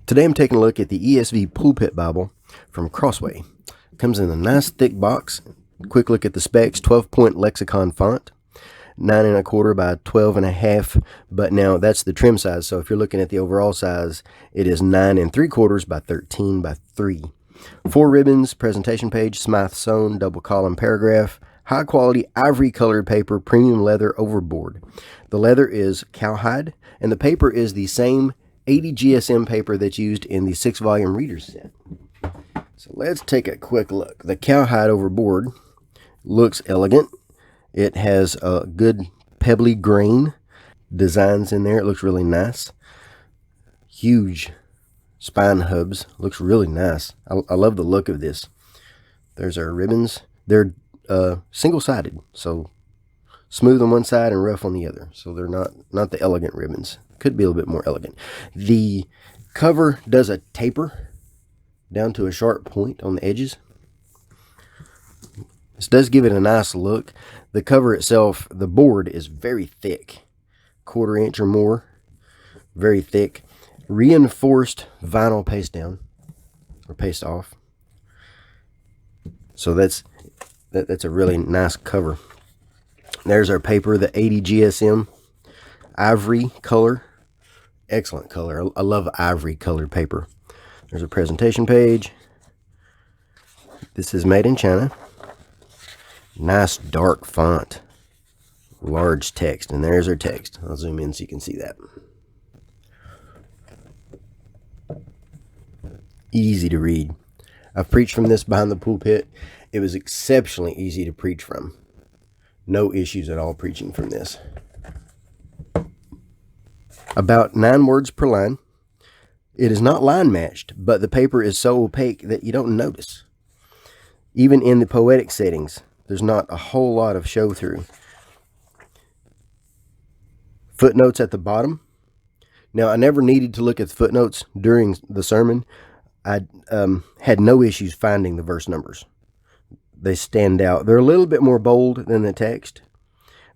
Today I'm taking a look at the ESV Pulpit Bible from Crossway. It comes in a nice thick box. Quick look at the specs: 12-point lexicon font, 9 1/4 by 12 1/2. But now that's the trim size. So if you're looking at the overall size, it is 9 3/4 by 13 by 3. 4 ribbons, presentation page, Smythe sewn, double column paragraph, high quality ivory colored paper, premium leather overboard. The leather is cowhide, and the paper is the same 80 GSM paper that's used in the 6-volume reader set. So let's take a quick look. The cowhide overboard looks elegant. It has a good pebbly grain designs in there. It looks really nice. Huge spine hubs. Looks really nice. I love the look of this. There's our ribbons. They're single-sided, so smooth on one side and rough on the other. So they're not the elegant ribbons. Could be a little bit more elegant. The cover does a taper down to a sharp point on the edges. This does give it a nice look. The cover itself, the board is very thick, 1/4 inch or more, very thick. Reinforced vinyl paste down or paste off. So that's a really nice cover. There's our paper, the 80 GSM ivory color. Excellent color. I love ivory colored paper. There's a presentation page. This is made in China. Nice dark font. Large text. And there's our text. I'll zoom in so you can see that. Easy to read. I've preached from this behind the pulpit. It was exceptionally easy to preach from. No issues at all preaching from this. About 9 words per line. It is not line matched, but the paper is so opaque that you don't notice. Even in the poetic settings, there's not a whole lot of show through. Footnotes at the bottom. Now, I never needed to look at the footnotes during the sermon. I had no issues finding the verse numbers. They stand out. They're a little bit more bold than the text.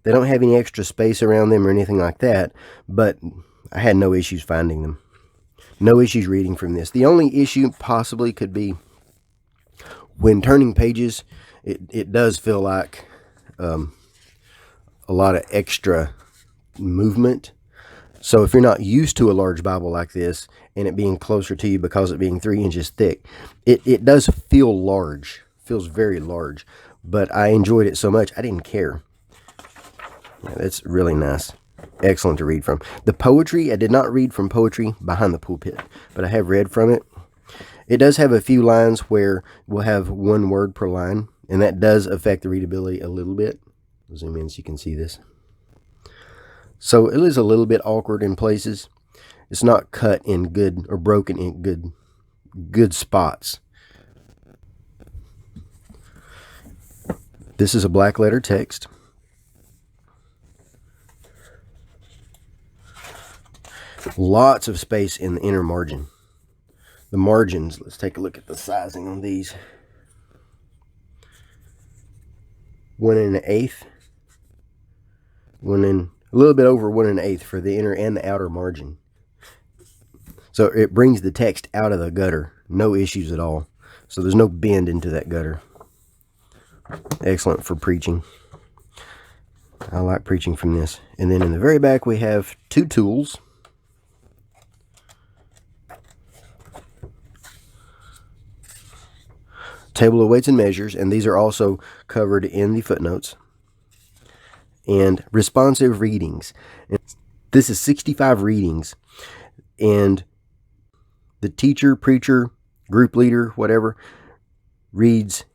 They don't have any extra space around them or anything like that, but I had no issues finding them. No issues reading from this. The only issue possibly could be when turning pages, it does feel like a lot of extra movement. So if you're not used to a large Bible like this and it being closer to you because it being 3 inches thick, it does feel large. Feels very large, but I enjoyed it so much I didn't care. Yeah, that's really nice. Excellent to read from. The poetry, I did not read from poetry behind the pulpit, but I have read from it. It does have a few lines where we'll have 1 word per line, and that does affect the readability a little bit. I'll zoom in so you can see this. So it is a little bit awkward in places. It's not cut in good or broken in good spots. This is a black letter text. Lots of space in the inner margin. The margins, let's take a look at the sizing on these. 1 1/8. A little bit over 1 1/8 for the inner and the outer margin. So it brings the text out of the gutter. No issues at all. So there's no bend into that gutter. Excellent for preaching. I like preaching from this. And then in the very back we have 2 tools. Table of weights and measures, and these are also covered in the footnotes. And responsive readings. This is 65 readings, and the teacher, preacher, group leader, whatever, reads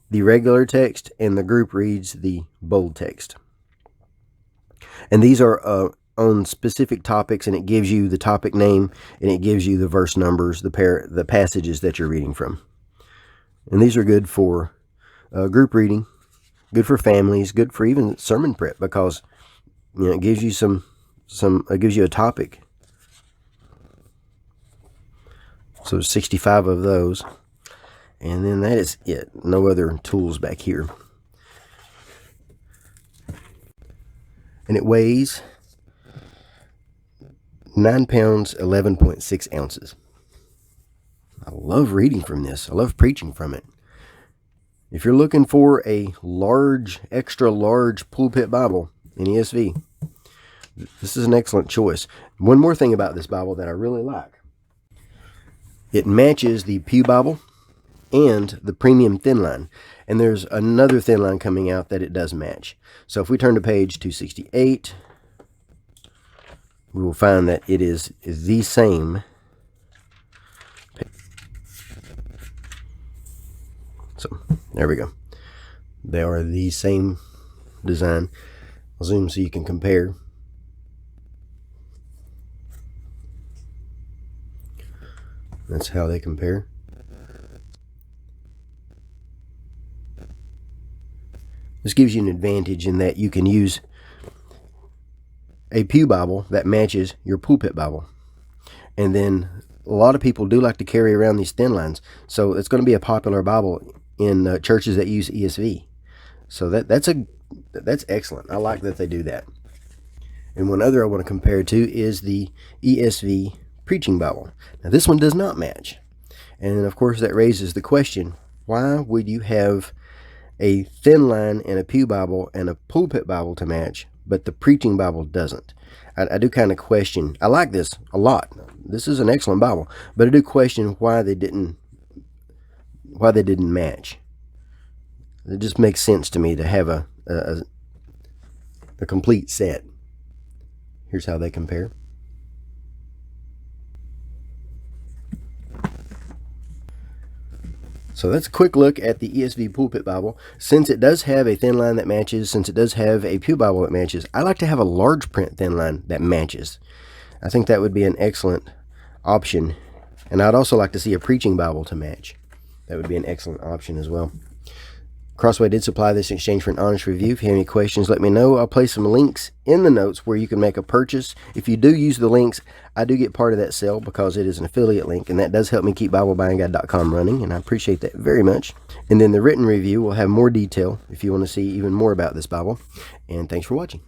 the regular text, and the group reads the bold text. And these are on specific topics, and it gives you the topic name, and it gives you the verse numbers, the passages that you're reading from. And these are good for group reading, good for families, good for even sermon prep, because it gives you it gives you a topic. So 65 of those. And then that is it. No other tools back here. And it weighs 9 pounds, 11.6 ounces. I love reading from this. I love preaching from it. If you're looking for a large, extra large pulpit Bible in ESV, this is an excellent choice. One more thing about this Bible that I really like. It matches the Pew Bible and the premium thin line. And there's another thin line coming out that it does match. So if we turn to page 268, we will find that it is the same. So there we go. They are the same design. I'll zoom so you can compare. That's how they compare. This gives you an advantage in that you can use a Pew Bible that matches your pulpit Bible. And then a lot of people do like to carry around these thin lines. So it's going to be a popular Bible in churches that use ESV. So that's excellent. I like that they do that. And one other I want to compare to is the ESV Preaching Bible. Now this one does not match. And of course that raises the question, why would you have a thin line and a Pew Bible and a pulpit Bible to match, but the Preaching Bible doesn't? I do kind of question. I like this a lot. This is an excellent Bible, but I do question why they didn't match. It just makes sense to me to have a complete set. Here's how they compare. So that's a quick look at the ESV Pulpit Bible. Since it does have a thin line that matches, since it does have a Pew Bible that matches, I like to have a large print thin line that matches. I think that would be an excellent option. And I'd also like to see a Preaching Bible to match. That would be an excellent option as well. Crossway did supply this in exchange for an honest review. If you have any questions, let me know. I'll place some links in the notes where you can make a purchase. If you do use the links, I do get part of that sale because it is an affiliate link, and that does help me keep BibleBuyingGuide.com running, and I appreciate that very much. And then the written review will have more detail if you want to see even more about this Bible. And thanks for watching.